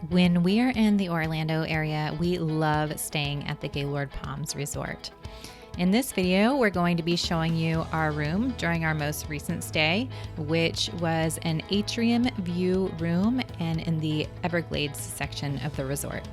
When we are in the Orlando area, we love staying at the Gaylord Palms Resort. In this video, we're going to be showing you our room during our most recent stay, which was an atrium view room and in the Everglades section of the resort.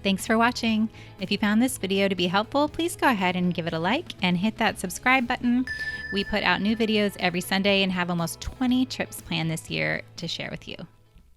Thanks for watching. If you found this video to be helpful, please go ahead and give it a like and hit that subscribe button. We put out new videos every Sunday and have almost 20 trips planned this year to share with you.